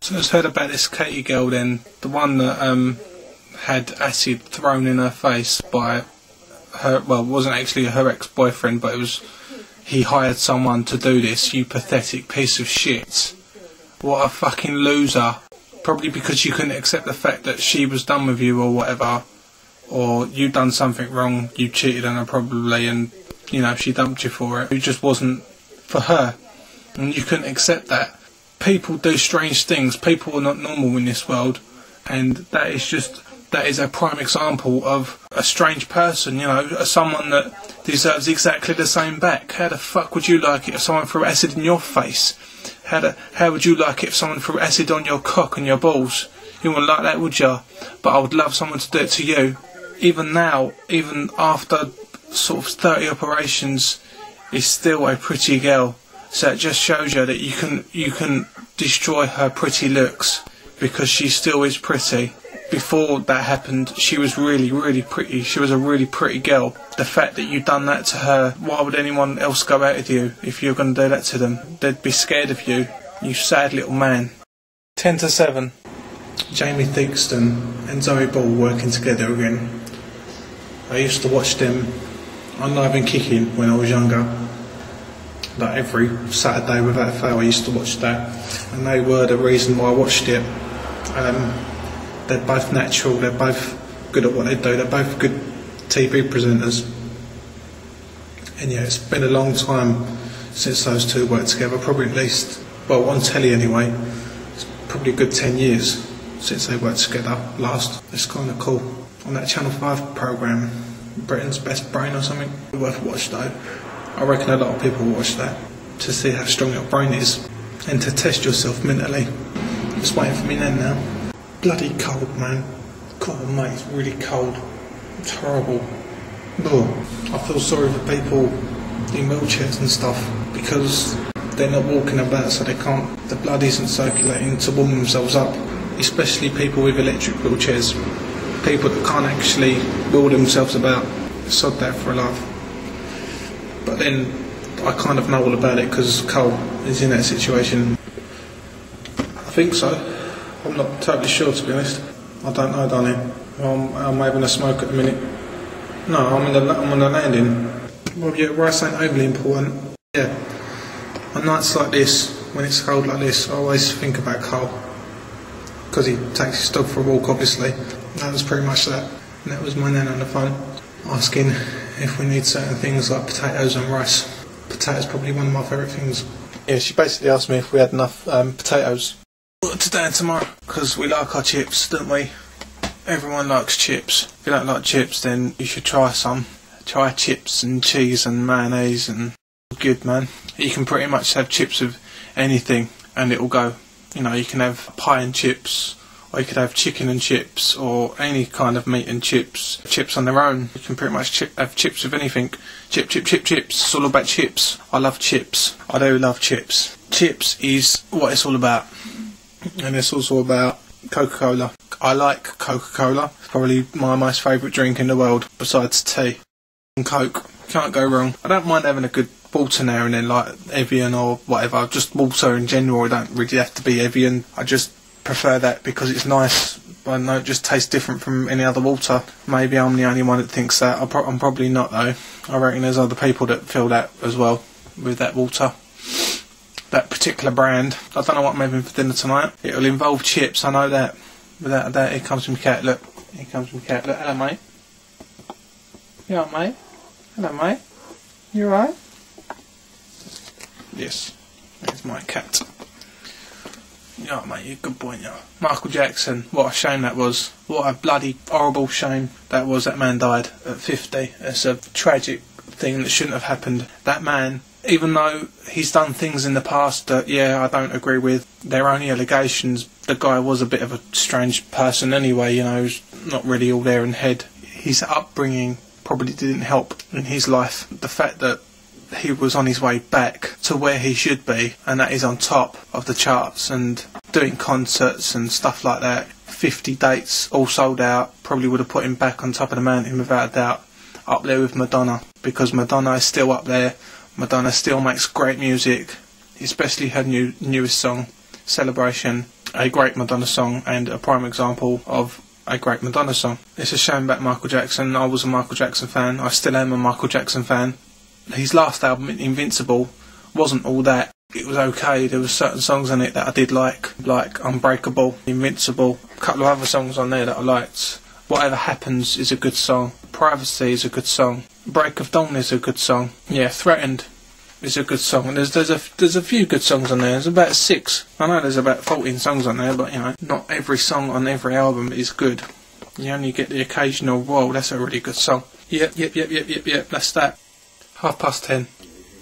So I just heard about this Katie girl then, the one that had acid thrown in her face by her, well, it wasn't actually her ex-boyfriend, but it was, he hired someone to do this, you pathetic piece of shit. What a fucking loser. Probably because you couldn't accept the fact that she was done with you or whatever, or you done something wrong, you cheated on her probably, and, you know, she dumped you for it. It just wasn't for her, and you couldn't accept that. People do strange things, people are not normal in this world, and that is a prime example of a strange person, you know, someone that deserves exactly the same back. How the fuck would you like it if someone threw acid in your face? How would you like it if someone threw acid on your cock and your balls? You wouldn't like that, would you? But I would love someone to do it to you. Even now, even after sort of 30 operations, is still a pretty girl. So it just shows you that you can destroy her pretty looks, because she still is pretty. Before that happened, she was really, really pretty. She was a really pretty girl. The fact that you've done that to her, why would anyone else go out with you if you're going to do that to them? They'd be scared of you, you sad little man. 10 to 7. Jamie Theakston and Zoe Ball working together again. I used to watch them on Live and Kicking when I was younger. Like every Saturday without fail I used to watch that, and they were the reason why I watched it. They're both natural, they're both good at what they do, they're both good TV presenters. And yeah, it's been a long time since those two worked together, probably at least, well, on telly anyway, it's probably a good 10 years since they worked together last. It's kind of cool. On that Channel 5 programme, Britain's Best Brain or something, worth a watch though. I reckon a lot of people watch that to see how strong your brain is and to test yourself mentally. It's waiting for me then now. Bloody cold, man. God, mate, it's really cold. It's horrible. Ugh. I feel sorry for people in wheelchairs and stuff, because they're not walking about, so they can't, the blood isn't circulating to warm themselves up. Especially people with electric wheelchairs. People that can't actually wheel themselves about. Sod that for a laugh. But then I kind of know all about it because Cole is in that situation. I think so. I'm not totally sure, to be honest. I don't know, darling. I'm having a smoke at the minute. No, I'm on the landing. Well, yeah, rice ain't overly important. Yeah. On nights like this, when it's cold like this, I always think about Cole. Because he takes his dog for a walk, obviously. That was pretty much that. And that was my nan on the phone, asking if we need certain things like potatoes and rice. Potatoes probably one of my favourite things. Yeah, she basically asked me if we had enough potatoes today and tomorrow, because we like our chips, don't we? Everyone likes chips. If you don't like chips, then you should try some. Try chips and cheese and mayonnaise, and good, man. You can pretty much have chips with anything and it'll go. You know, you can have pie and chips, or you could have chicken and chips, or any kind of meat and chips. Chips on their own. You can pretty much have chips with anything. Chips. It's all about chips. I love chips. I do love chips. Chips is what it's all about. And it's also about Coca-Cola. I like Coca-Cola. It's probably my most favourite drink in the world, besides tea. And Coke. Can't go wrong. I don't mind having a good water now and then, like Evian or whatever. Just water in general. I don't really have to be Evian. I just prefer that because it's nice. I know it just tastes different from any other water. Maybe I'm the only one that thinks that. I'm probably not though. I reckon there's other people that feel that as well with that water. That particular brand. I don't know what I'm having for dinner tonight. It'll involve chips, I know that. Without a doubt, here comes my cat, look. Here comes my cat, look. Hello, mate. You alright, mate? Hello, mate. You alright? Yes. There's my cat. You alright, mate? You're a good boy, yeah. Michael Jackson. What a shame that was. What a bloody horrible shame that was. That man died at 50. It's a tragic thing that shouldn't have happened. That man, even though he's done things in the past that, yeah, I don't agree with, they're only allegations. The guy was a bit of a strange person anyway, you know, he's not really all there in head. His upbringing probably didn't help in his life. The fact that he was on his way back to where he should be, and that is on top of the charts and doing concerts and stuff like that. 50 dates, all sold out, probably would have put him back on top of the mountain without a doubt. Up there with Madonna, because Madonna is still up there. Madonna still makes great music, especially her newest song, Celebration. a great Madonna song and a prime example of a great Madonna song. It's a shame about Michael Jackson. I was a Michael Jackson fan. I still am a Michael Jackson fan. His last album, Invincible, wasn't all that. It was okay. There were certain songs on it that I did like Unbreakable, Invincible, a couple of other songs on there that I liked. Whatever Happens is a good song. Privacy is a good song. Break of Dawn is a good song. Yeah, Threatened is a good song. And there's a few good songs on there. There's about 6. I know there's about 14 songs on there, but you know, not every song on every album is good. You only get the occasional, whoa, that's a really good song. Yep, that's that. 10:30.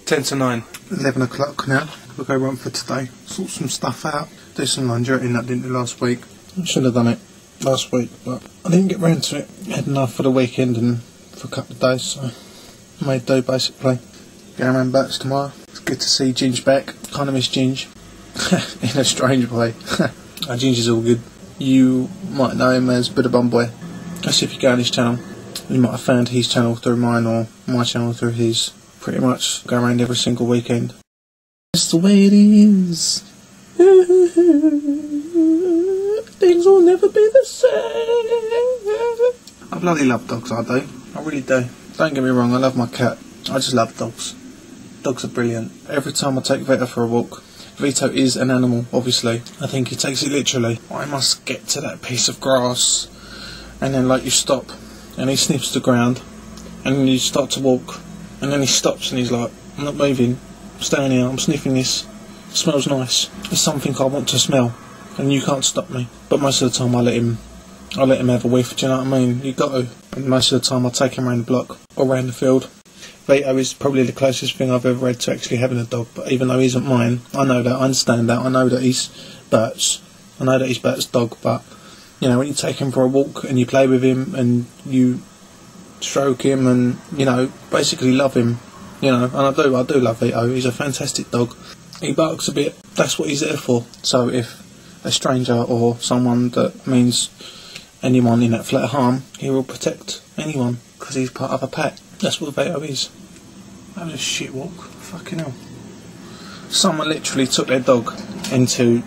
10 to 9. 11 o'clock now. We'll go run for today. Sort some stuff out. Do some laundry that I didn't do last week. I should have done it last week, but I didn't get round to it. Had enough for the weekend and for a couple of days, so I made do basically. Going around Bats tomorrow. It's good to see Ginge back. Kind of miss Ginge. In a strange way. Ginge is all good. You might know him as Buddha Bum Boy. That's if you go on his channel. You might have found his channel through mine or my channel through his. Pretty much go around every single weekend. It's the way it is. Things will never be the same. I bloody love dogs, I do. I really do. Don't get me wrong, I love my cat. I just love dogs. Dogs are brilliant. Every time I take Vito for a walk, Vito is an animal, obviously. I think he takes it literally. I must get to that piece of grass, and then like you stop, and he sniffs the ground, and then you start to walk, and then he stops and he's like, I'm not moving, I'm staying here, I'm sniffing this, it smells nice. It's something I want to smell, and you can't stop me. But most of the time I let him have a whiff, do you know what I mean? You got to. And most of the time I take him around the block, or around the field. Vito is probably the closest thing I've ever had to actually having a dog, but even though he isn't mine, I know that, I understand that, I know that he's Bert's dog, but, you know, when you take him for a walk, and you play with him, and you stroke him, and, you know, basically love him, you know, and I do love Vito. He's a fantastic dog. He barks a bit, that's what he's there for. So if a stranger or someone that means anyone in that flat harm, he will protect anyone, because he's part of a pack. That's what Vito is. That was a shit walk, fucking hell. Someone literally took their dog into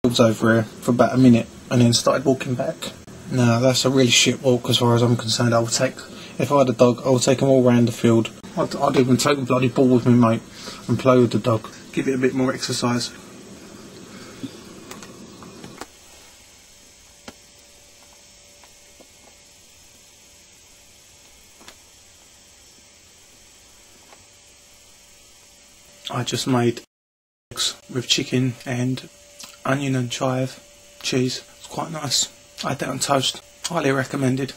fields over here for about a minute, and then started walking back. No, that's a really shit walk as far as I'm concerned. If I had a dog, I would take him all round the field. I'd even take the bloody ball with me, mate, and play with the dog. Give it a bit more exercise. I just made eggs with chicken and onion and chive cheese. It's quite nice. I had that on toast. Highly recommended.